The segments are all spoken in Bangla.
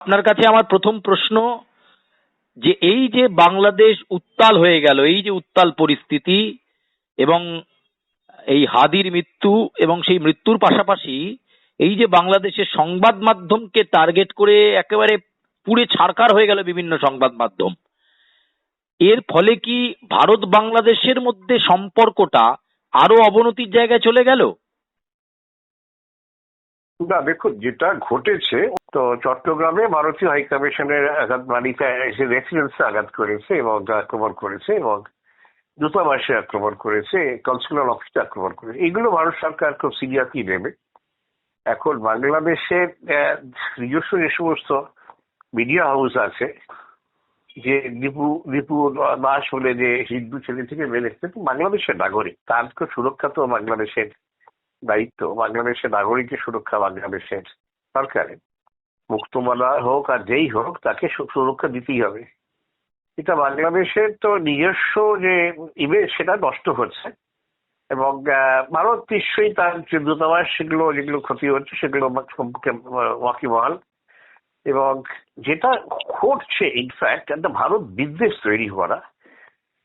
আপনার কাছে আমার প্রথম প্রশ্ন যে এই যে বাংলাদেশ উত্তাল হয়ে গেল, এই যে উত্তাল পরিস্থিতি এবং এই হাদির মৃত্যু এবং সেই মৃত্যুর পাশাপাশি এই যে বাংলাদেশের সংবাদ মাধ্যমকে টার্গেট করে একেবারে পুড়ে ছারখার হয়ে গেল বিভিন্ন সংবাদ মাধ্যম, এর ফলে কি ভারত বাংলাদেশের মধ্যে সম্পর্কটা আরো অবনতির জায়গায় চলে গেল? না, দেখুন যেটা ঘটেছে, তো চট্টগ্রামে ভারতীয় হাই কমিশনের আঘাত বাড়িতে এসে রেসিডেন্সে আঘাত করেছে এবং আক্রমণ করেছে এবং দূতাবাসে আক্রমণ করেছে, কনসুলার অফিসে আক্রমণ করেছে। এগুলো ভারত সরকার খুব সিরিয়াসলি নেবে। এখন বাংলাদেশের নিজস্ব যে সমস্ত মিডিয়া হাউস আছে, যে দীপু দীপু দাস বলে যে হিন্দু ছেলে থেকে বেড়েছে, বাংলাদেশের নাগরিক, তার সুরক্ষা তো বাংলাদেশের দায়িত্ব। বাংলাদেশের নাগরিকের সুরক্ষা বাংলাদেশের সরকারের, মুক্তমালা হোক আর যেই হোক তাকে সুরক্ষা দিতেই হবে। এটা বাংলাদেশের তো নিজস্ব যে ইমেজ সেটা নষ্ট হচ্ছে এবং ভারত নিশ্চয়ই তার যে দূতাবাস যেগুলো ক্ষতি হচ্ছে সেগুলো ওয়াকিবহাল। এবং যেটা ঘটছে ইনফ্যাক্ট একটা ভারত বিদ্বেষ তৈরি করা,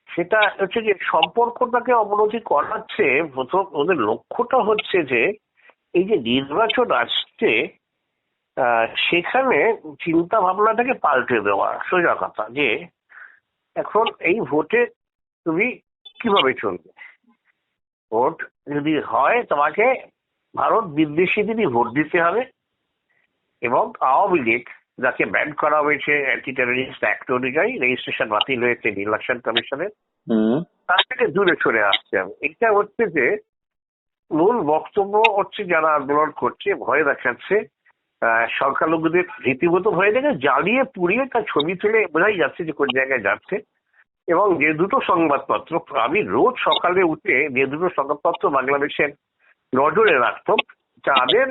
সেটা হচ্ছে যে সম্পর্কটাকে অবনতি করাচ্ছে। প্রথম ওদের লক্ষ্যটা হচ্ছে যে এই যে নির্বাচন আসছে সেখানে চিন্তা ভাবনাটাকে পাল্টে দেওয়া। সোজা কথা যে এখন এই ভোটে তুমি কিভাবে চলবে, ভোট যদি হয় তোমাকে ভারত বিদ্বেষী দিনই ভোট দিতে হবে এবং আওয়ামী লীগ যাকে ব্যান করা হয়েছে অ্যান্টি টেররিস্ট অ্যাক্ট অনুযায়ী, রেজিস্ট্রেশন বাতিল হয়েছে ইলেকশন কমিশনের, তার থেকে দূরে সরে আসতে হবে। এটা হচ্ছে যে মূল বক্তব্য হচ্ছে যারা আন্দোলন করছে, ভয় দেখাচ্ছে সংখ্যালঘুদের, রীতিমতো ভয় দেখে জ্বালিয়ে পুড়িয়ে তার ছবি তুলে বোঝাই যাচ্ছে যে কোন জায়গায় যাচ্ছে। এবং যে দুটো সংবাদপত্র আমি রোজ সকালে উঠে যে দুটো সংবাদপত্র বাংলাদেশের নজরে রাখতাম, তাদের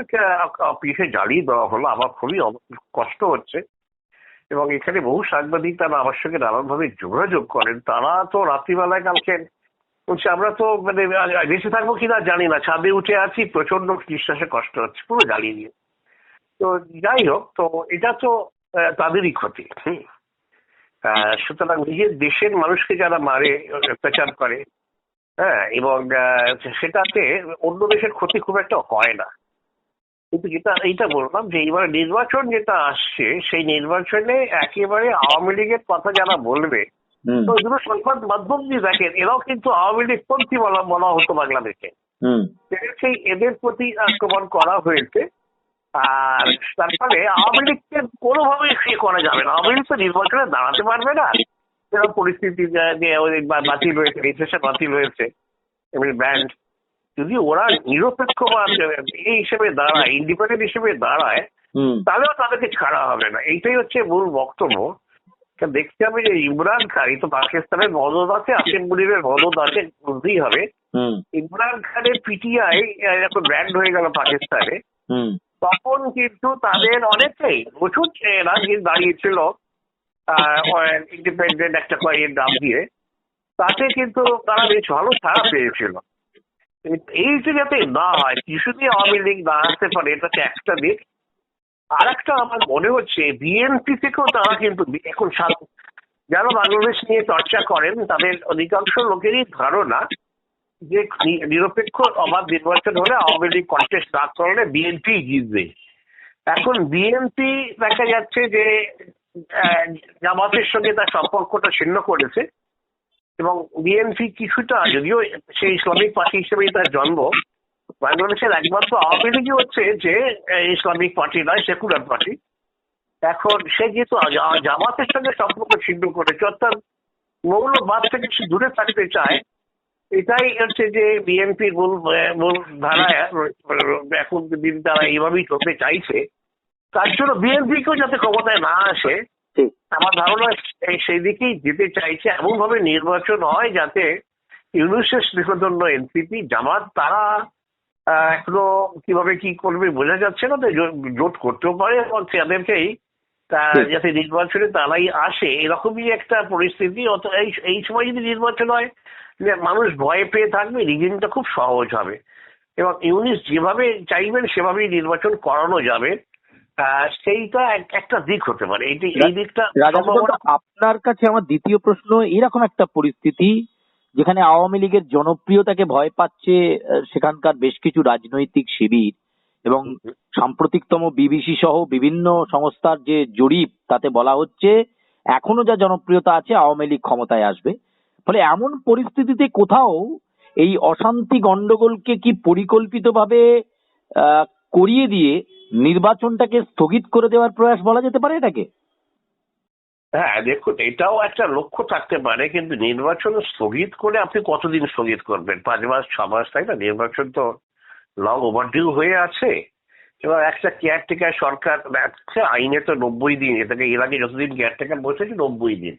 পিঠে জ্বালিয়ে দেওয়া হলো, আমার খুবই কষ্ট হচ্ছে। এবং এখানে বহু সাংবাদিক তারা আমার সঙ্গে নানানভাবে যোগাযোগ করেন, তারা তো রাত্রিবেলায় কালকে বলছে আমরা তো মানে বেঁচে থাকবো কিনা জানি না, ছাদে উঠে আছি, প্রচন্ড নিঃশ্বাসে কষ্ট হচ্ছে, পুরো জ্বালিয়ে দিয়ে। তো যাই হোক, তো এটা তো তাদেরই ক্ষতি। সুতরাং নিজের দেশের মানুষকে যারা মারে, অত্যাচার করে, এবং সেটাতে অন্য দেশের ক্ষতি খুব একটা হয় না। কিন্তু এইটা বললাম যে এবার নির্বাচন যেটা আসছে, সেই নির্বাচনে একেবারে আওয়ামী লীগের কথা যারা বলবে, তো এগুলো সংবাদ মাধ্যম দিয়ে দেখেন, এরাও কিন্তু আওয়ামী লীগ পন্থী বলা হতো বাংলাদেশে, সেই এদের প্রতি আক্রমণ করা হয়েছে। আর তার ফলে আওয়ামী লীগকে কোনোভাবে সে করা যাবে না, আওয়ামী লীগ তো নির্বাচনে দাঁড়াতে পারবে না। এরকম পরিস্থিতি যে বাতিল হয়েছে, রেজিস্ট্রেশন বাতিল হয়েছে, ব্যান্ড, যদি ওরা নিরপেক্ষ বা এই হিসেবে দাঁড়ায়, ইন্ডিপেন্ডেন্ট হিসেবে দাঁড়ায়, তাহলেও তাদেরকে ছাড়া হবে না। এইটাই হচ্ছে মূল বক্তব্য। দেখতে হবে যে ইমরান খান, তো পাকিস্তানের মদত আছে, আসিম মুনিরের মদত আছে, বুঝতেই হবে। ইমরান খানের পিটিআই যখন ব্যান্ড হয়ে গেল পাকিস্তানে, তখন কিন্তু তাদের অনেকেই প্রচুর এরা দাঁড়িয়েছিল ইন্ডিপেন্ডেন্ট একটা কয়ের দাম দিয়ে, তাতে কিন্তু তারা বেশ ভালো ছাড়া পেয়েছিল। এইটা যাতে না হয়, কিছু দিয়ে আওয়ামী লীগ না আসতে পারে, এটা একটা দিক। আর একটা আমার মনে হচ্ছে বিএনপি থেকেও তারা কিন্তু এখন যারা বাংলাদেশ নিয়ে চর্চা করেন তাদের অধিকাংশ লোকেরই ধারণা যে নিরপেক্ষ অবাধ নির্বাচন হলে আওয়ামী লীগ কন্টেস্ট না করলে বিএনপি জিতবে। এখন বিএনপি দেখা যাচ্ছে যে জামাতের সঙ্গে তার সম্পর্কটা ছিন্ন করেছে এবং বিএনপি কিছুটা, যদিও সেই ইসলামিক পার্টি হিসেবেই তার জন্ম, বাংলাদেশের একমাত্র আওয়ামী লীগই হচ্ছে যে ইসলামিক পার্টি নয়, সেকুলার পার্টি। এখন সে যেহেতু জামাতের সঙ্গে সম্পর্ক ছিন্ন করেছে, অর্থাৎ মৌলবাদ থেকে সে দূরে থাকতে চায়, এটাই হচ্ছে যে বিএনপির মূল ধারায় এখন দিন তারা এইভাবেই চলতে চাইছে। তার জন্য বিএনপিকেও যাতে ক্ষমতায় না আসে, আমার ধারণা সেই দিকেই যেতে চাইছে। এমন ভাবে নির্বাচন হয় যাতে ইউনূসের স্নেহধন্য এনসিপি, জামাত, তারা এখনো কিভাবে কি করবে বোঝা যাচ্ছে না, জোট করতেও পারে এবং তাদেরকেই যাতে নির্বাচনে তারাই আসে, এরকমই একটা পরিস্থিতি। অত এই সময় যদি নির্বাচন হয়, মানুষ ভয় পেয়ে থাকবে, রিগিংটা খুব সহজ হবে এবং ইউনূস যেভাবে চাইবেন সেভাবেই নির্বাচন করানো যাবে। সেইটা একটা দিক হতে পারে, এই দিকটা রাজা সম্ভাবনা। আপনার কাছে আমার দ্বিতীয় প্রশ্ন, এরকম একটা পরিস্থিতি যেখানে আওয়ামী লীগের জনপ্রিয়তাকে ভয় পাচ্ছে সেখানকার বেশ কিছু রাজনৈতিক শিবির, এবং সাম্প্রতিকতম বিবিসি সহ বিভিন্ন সংস্থার যে জরিপ তাতে বলা হচ্ছে এখনো যা জনপ্রিয়তা আছে আওয়ামী লীগ ক্ষমতায় আসবে। ফলে এমন পরিস্থিতিতে কোথাও এই অশান্তি গন্ডগোলকে কি পরিকল্পিতভাবে আহ করিয়ে দিয়ে নির্বাচনটাকে স্থগিত করে দেওয়ার প্রয়াস বলা যেতে পারে এটাকে? হ্যাঁ দেখুন, এটাও একটা লক্ষ্য থাকতে পারে, কিন্তু নির্বাচন স্থগিত করে আপনি কতদিন স্থগিত করবেন? 5 মাস 6 মাস, তাই না? নির্বাচন তো লং ওভারডিউ হয়ে আছে। এবার একটা কেয়ারটেকার সরকার আছে, আইনে তো 90 দিন, এটাকে এর আগে যতদিন কেয়ারটেকার বসেছে 90 দিন,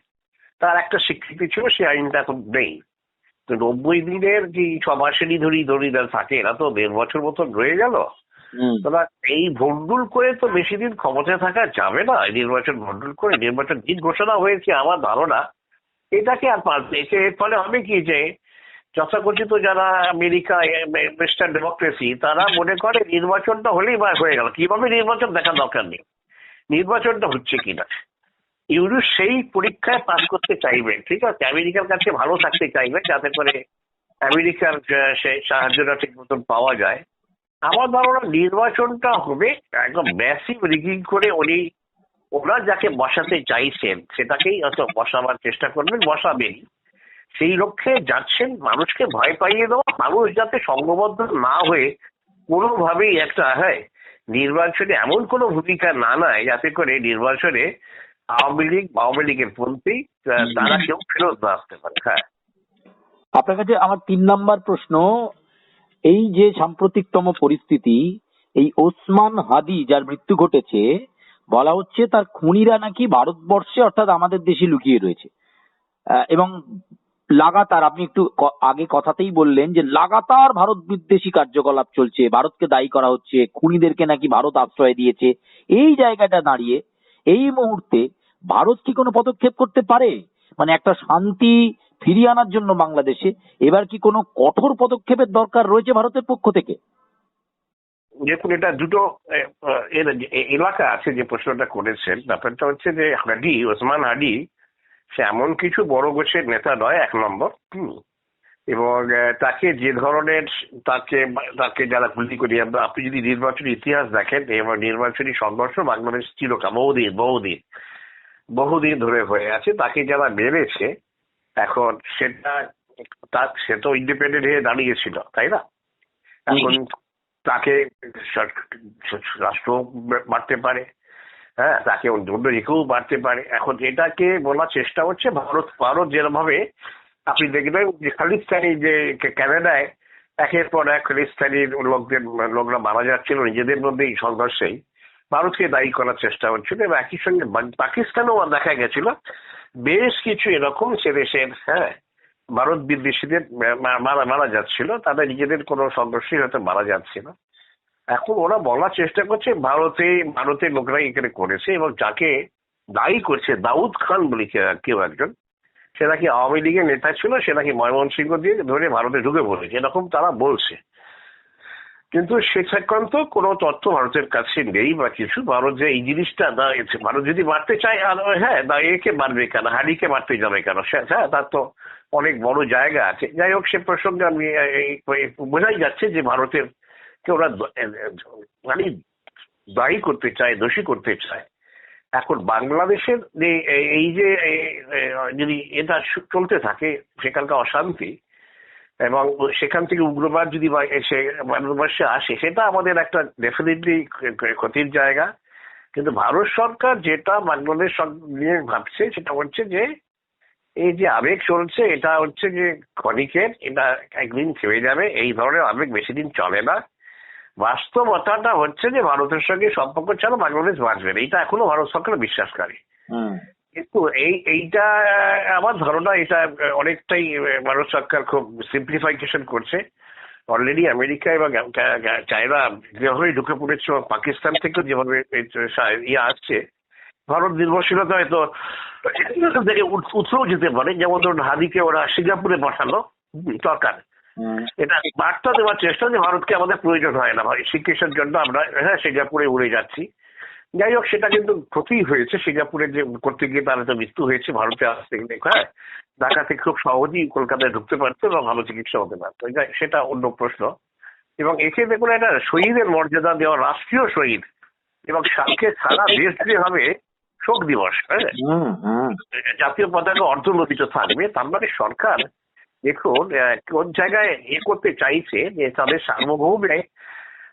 তার একটা স্বীকৃতি ছিল, সেই আইনটা এখন নেই। তো 90 দিনের কি 6 মাসেরই ধরি থাকে, এরা তো 1.5 বছর মতন রয়ে গেল। তোরা এই ভন্ডুল করে তো বেশি দিন ক্ষমতায় থাকা যাবে না। নির্বাচন ভন্ডুল করে নির্বাচন দিন ঘোষণা হয়েছে, আমার ধারণা এটাকে আর পাল্টে এর ফলে হবে কি যে যথাকথিত যারা আমেরিকা ওয়েস্টার্ন ডেমোক্রেসি, তারা মনে করে নির্বাচনটা হলেই বা হয়ে গেল, কিভাবে নির্বাচন দেখার দরকার নেই, নির্বাচনটা হচ্ছে কিনা। ইউরোপ সেই পরীক্ষায় পাস করতে চাইবেন, ঠিক আছে, আমেরিকার কাছে ভালো থাকতে চাইবেন, যাতে করে আমেরিকার সেই সাহায্যটা ঠিক মতন পাওয়া যায়। আমার ধারণা নির্বাচনটা হবে একদম ম্যাসিভ রিগিং করে ওরা যাকে বসাতে চাইছেন সেটাকেই হয়তো বসাবার চেষ্টা করবেন, বসাবেন। সেই লক্ষ্যে যাচ্ছেন মানুষকে ভয় পাইয়ে দেওয়া, মানুষ যাতে সংঘবদ্ধ না হয়ে কোনোভাবেই একটা নির্বাচনে এমন কোনো ভূমিকা না নেয় যাতে করে নির্বাচনে আওয়ামী লীগের পন্থী তারা কেউ ফেরত না আসতে পারে। হ্যাঁ, আপনার কাছে আমার 3 নম্বর প্রশ্ন, এই যে সাম্প্রতিকতম পরিস্থিতি, এই ওসমান হাদি যার মৃত্যু ঘটেছে, বলা হচ্ছে তার খুনিরা নাকি ভারতবর্ষে অর্থাৎ আমাদের দেশে লুকিয়ে রয়েছে। এবং লাগাতার আপনি একটু আগে কথাতেই বললেন যে লাগাতার ভারত বিদ্বেষী কার্যকলাপ চলছে, ভারতকে দায়ী করা হচ্ছে, খুনিদেরকে নাকি ভারত আশ্রয় দিয়েছে। এই জায়গাটা দাঁড়িয়ে এই মুহূর্তে ভারত কি কোনো পদক্ষেপ করতে পারে, মানে একটা শান্তি ফিরিয়ে আনার জন্য বাংলাদেশে এবার কি কোনো কঠোর পদক্ষেপের দরকার রয়েছে ভারতের পক্ষ থেকে? দেখুন, এটা দুটো এলাকা আছে যে প্রশ্নটা করেছেন। ব্যাপারটা হচ্ছে যে ওসমান হাদি সে এমন কিছু বড় গোছের নেতা নয়, 1 নম্বর। এবং তাকে যে ধরনের তাকে তাকে যারা গুলি করি, আপনি যদি নির্বাচনী ইতিহাস দেখেন, এবং নির্বাচনী সংঘর্ষ বাংলাদেশ চিরকাল বহুদিন ধরে হয়ে আছে, তাকে যারা মেরেছে এখন সে তো ইন্ডিপেন্ডেন্ট হয়ে দাঁড়িয়েছিল, তাই না? এখন তাকে রাষ্ট্র মারতে পারে, হ্যাঁ, তাকে অন্য রেখেও মারতে পারে। এখন এটাকে বলার চেষ্টা হচ্ছে ভারত যেভাবে আপনি দেখবেন যে খালিস্তানি যে ক্যানাডায় একের পর এক খালিস্তানির লোকরা মারা যাচ্ছিল নিজেদের মধ্যেই সংঘর্ষেই, ভারতকে দায়ী করার চেষ্টা হচ্ছিল। এবং একই সঙ্গে পাকিস্তানেও দেখা গেছিল বেশ কিছু এরকম সে দেশের ভারত বিদ্বেষীদের মারা যাচ্ছিল, তাদের নিজেদের কোনো সংঘর্ষে হয়তো মারা যাচ্ছিল। এখন ওরা বলার চেষ্টা করছে ভারতের লোকরাই এখানে করেছে, এবং যাকে দায়ী করছে দাউদ খান বলে কেউ একজন, সে নাকি আওয়ামী লীগের নেতা ছিল, সে নাকি ময়মনসিংহ দিয়ে ধরে ভারতে ঢুকে পড়েছে, এরকম তারা বলছে। কিন্তু সে সংক্রান্ত কোনো তথ্য ভারতের কাছে নেই বা কিছু। ভারত যে এই জিনিসটা ভারত যদি মারতে চায়, একে মারবে কেন, হাডিকে মারতে যাবে কেন? তার তো অনেক বড় জায়গা আছে। যাই হোক, সে প্রসঙ্গে আমি বোঝাই যাচ্ছে যে ভারতের কে ওরা মানে দায়ী করতে চায়, দোষী করতে চায়। এখন বাংলাদেশের এই যে যদি এটা চলতে থাকে, সেখানকার অশান্তি এবং সেখান থেকে উগ্রবাদ যদি এসে ভারতবর্ষে আসে, সেটা আমাদের একটা ডেফিনেটলি ক্ষতির জায়গা। কিন্তু ভারত সরকার যেটা বাংলাদেশ নিয়ে ভাবছে সেটা হচ্ছে যে এই যে আবেগ চলছে, এটা হচ্ছে যে ক্ষণিকের, এটা একদিন থেমে যাবে। এই ধরনের আবেগ বেশি দিন চলে না। বাস্তবতাটা হচ্ছে যে ভারতের সঙ্গে সম্পর্ক ছাড়া বাংলাদেশ বাঁচবে না, এটা এখনো ভারত সরকার বিশ্বাসকারী। কিন্তু এইটা আমার ধারণা, এটা অনেকটাই ভারত সরকার খুব সিম্পলিফিকেশন করছে। অলরেডি আমেরিকা এবং চায়না যেভাবে ঢুকে পড়েছে, পাকিস্তান থেকেও যেভাবে আসছে, ভারত নির্ভরশীলতা হয়তো থেকে উঠেও যেতে পারে। যেমন ধরুন হাদিকে ওরা সিঙ্গাপুরে পাঠালো সরকার, এটা বার্তা দেওয়ার চেষ্টা যে ভারতকে আমাদের প্রয়োজন হয় না, শিক্ষার জন্য আমরা সিঙ্গাপুরে উড়ে যাচ্ছি। যাই হোক, সেটা কিন্তু ক্ষতি হয়েছে। সিঙ্গাপুরে যে করতে গিয়ে তার একটা মৃত্যু হয়েছে, ভারতে আসতে গেলে হ্যাঁ ঢাকা থেকে খুব সহজেই কলকাতায় ঢুকতে পারতো এবং ভালো চিকিৎসা হতে পারতো, সেটা অন্য প্রশ্ন। এবং একে দেখুন একটা শহীদের মর্যাদা দেওয়া, রাষ্ট্রীয় শহীদ, এবং সাথে সারা দেশ জুড়ে হবে শোক দিবস, হ্যাঁ জাতীয় পতাকা অর্ধনমিত থাকবে। তার মানে সরকার দেখুন কোন জায়গায় করতে চাইছে যে তাদের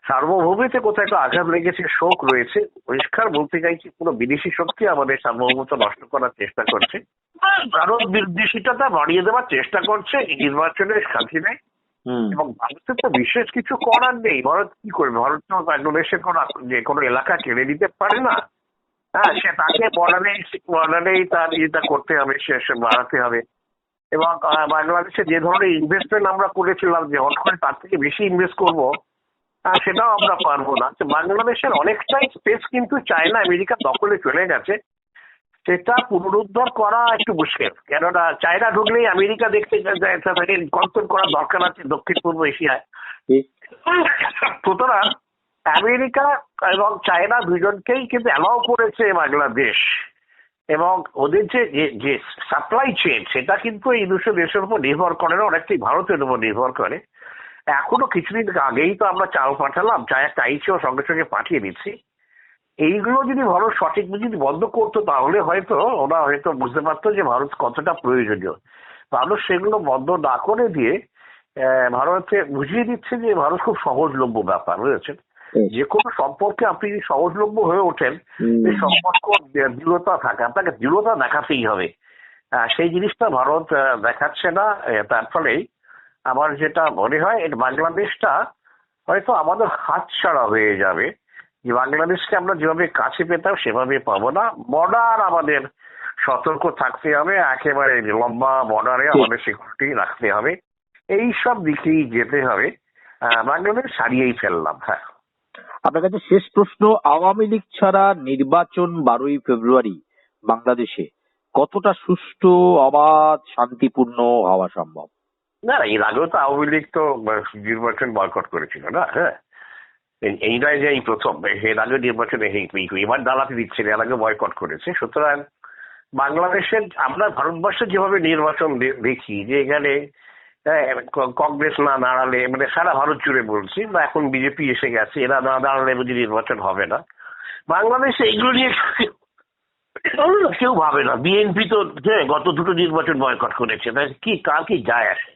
সার্বভৌমিতে কোথাও একটা আঘাত লেগেছে, শোক রয়েছে। পরিষ্কার বলতে চাইছি কোনো বিদেশি শক্তি আমাদের সার্বভৌমত্ব নষ্ট করার চেষ্টা করছে, ভারত বিদ্বেষিতা বাড়িয়ে দেওয়ার চেষ্টা করছে এই নির্বাচনের সাথে। এবং ভারতের তো বিশেষ কিছু করার নেই। ভারত কি করবে? ভারত তো বাংলাদেশের যে কোনো এলাকা কেড়ে নিতে পারে না। হ্যাঁ, সে তাকে বর্ডারেই তার ইয়েটা করতে হবে, সে বাড়াতে হবে। এবং বাংলাদেশে যে ধরনের ইনভেস্টমেন্ট আমরা করেছিলাম যে হট করে তার থেকে বেশি ইনভেস্ট করবো, সেটাও আমরা পারবো না। বাংলাদেশের অনেকটাই স্পেস কিন্তু চায়না আমেরিকা দখলে চলে গেছে, সেটা পুনরুদ্ধার করা একটু মুশকিল। কেননা চায়না ঢুকলেই আমেরিকা দেখতে তাকে কন্ট্রোল করার দরকার আছে দক্ষিণ পূর্ব এশিয়ায়। সুতরাং আমেরিকা এবং চায়না দুজনকেই কিন্তু অ্যালাউ করেছে বাংলাদেশ, এবং ওদের যে সাপ্লাই চেন সেটা কিন্তু এই দুশো দেশের উপর নির্ভর করে না, অনেকটাই ভারতের উপর নির্ভর করে। এখনো কিছুদিন আগেই তো আমরা চাল পাঠালাম, চাইছেও সঙ্গে সঙ্গে পাঠিয়ে দিচ্ছি। এইগুলো যদি ভারত সঠিক যদি বন্ধ করতো তাহলে হয়তো ওরা হয়তো বুঝতে পারতো যে ভারত কতটা প্রয়োজনীয়। ভারত সেগুলো বন্ধ না করে দিয়ে ভারতকে বুঝিয়ে দিচ্ছে যে ভারত খুব সহজলভ্য ব্যাপার, বুঝেছেন? যে কোনো সম্পর্কে আপনি যদি সহজলভ্য হয়ে ওঠেন, এই সম্পর্ক দৃঢ়তা থাকে, আপনাকে দৃঢ়তা দেখাতেই হবে। সেই জিনিসটা ভারত দেখাচ্ছে না। তার ফলেই আমার যেটা মনে হয় বাংলাদেশটা হয়তো আমাদের হাতছাড়া হয়ে যাবে। যে বাংলাদেশকে আমরা যেভাবে কাছে পেতাম সেভাবে পাবো না। বর্ডার আমাদের সতর্ক থাকতে হবে, একেবারে লম্বা বর্ডারে আমাদের সিকিউরিটি রাখতে হবে, এই সব দিকেই যেতে হবে। বাংলাদেশ হারিয়েই ফেললাম। হ্যাঁ, আপনার কাছে শেষ প্রশ্ন, আওয়ামী লীগ ছাড়া নির্বাচন 12ই ফেব্রুয়ারি বাংলাদেশে কতটা সুষ্ঠু, অবাধ, শান্তিপূর্ণ হওয়া সম্ভব? না, এর আগেও তো আওয়ামী লীগ তো নির্বাচন বয়কট করেছিল না। হ্যাঁ, এই নয় যে এই প্রথম, এর আগে নির্বাচনে এবার দালাতি দিচ্ছে, এর আগে বয়কট করেছে। সুতরাং বাংলাদেশের আমরা ভারতবর্ষে যেভাবে নির্বাচন দেখি যে এখানে কংগ্রেস না দাঁড়ালে, মানে সারা ভারত জুড়ে বলছি, বা এখন বিজেপি এসে গেছে, এরা না দাঁড়ালে বুঝি নির্বাচন হবে না। বাংলাদেশে এগুলো নিয়ে কেউ ভাবে না। বিএনপি তো গত দুটো নির্বাচন বয়কট করেছে, কার কি যায় আসে?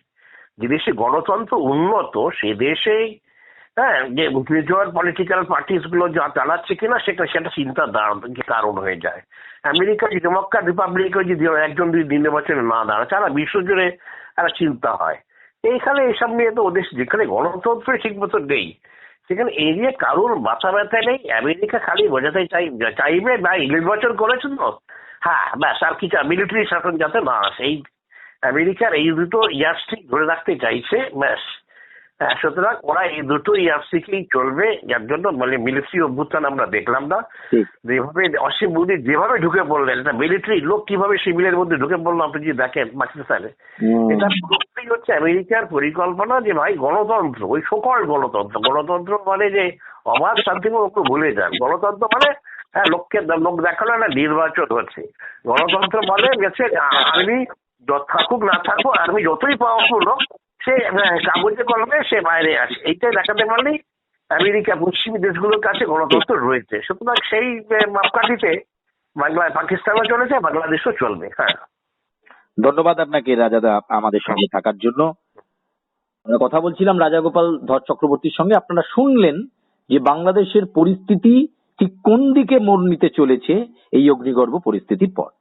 যে দেশে গণতন্ত্র উন্নত সে দেশে যে মেজর পলিটিক্যাল পার্টিস গুলো যা চালাচ্ছে কিনা সেটা চিন্তার কারণ হয়ে যায়। আমেরিকা যে ডেমোক্রেট রিপাবলিকে যদি একজন দুই নির্বাচনে না দাঁড়ায়, সারা বিশ্বজুড়ে একটা চিন্তা হয়। এইখানে এসব নিয়ে তো ওদের যেখানে গণতন্ত্র ঠিক মতো নেই, সেখানে এই নিয়ে কারোর মাথা ব্যথা নেই। আমেরিকা খালি বোঝাতে চাইবে না নির্বাচন করেছেন তো, হ্যাঁ ব্যাস, আর কি মিলিটারি শাসন যাতে না আসে, এই আমেরিকার এই দুটো ইয়ার্সটিক ধরে রাখতে চাইছে, ব্যাস। সুতরাং ওরা এই দুটো ইয়ার্সটিকেই চলবে, যার জন্য মানে মিলিটারি অভ্যুত্থান আমরা দেখলাম না। যেভাবে অসীম মোদী যেভাবে ঢুকে পড়লেন, একটা মিলিটারি লোক কিভাবে শিবিরের মধ্যে ঢুকে পড়লো আপনি যদি দেখেন পাকিস্তানে, এটা পুরোপুরি হচ্ছে আমেরিকার পরিকল্পনা যে ভাই গণতন্ত্র, ওই সকল গণতন্ত্র মানে যে অবাধ শান্তিপূর্ণ ভুলে যান। গণতন্ত্র মানে লোক দেখানো না নির্বাচন হচ্ছে। গণতন্ত্র মানে গেছে আর্মি থাকুক না থাকুক, আর্মি যতই পাওয়ারফুল হোক, সে কাগজে কলমে সে বাইরে আসে। এইটাই দেখাতে পারলেই আমেরিকা পশ্চিমী দেশগুলোর কাছে গণতন্ত্র রয়েছে। সুতরাং সেই মাপকাঠিতে পাকিস্তানও চলেছে, বাংলাদেশও চলবে। হ্যাঁ, ধন্যবাদ আপনাকে রাজাদা আমাদের সঙ্গে থাকার জন্য। আমরা কথা বলছিলাম রাজাগোপাল ধর চক্রবর্তীর সঙ্গে। আপনারা শুনলেন যে বাংলাদেশের পরিস্থিতি ঠিক কোন দিকে মোড় নিতে চলেছে এই অগ্নিগর্ভ পরিস্থিতির পর।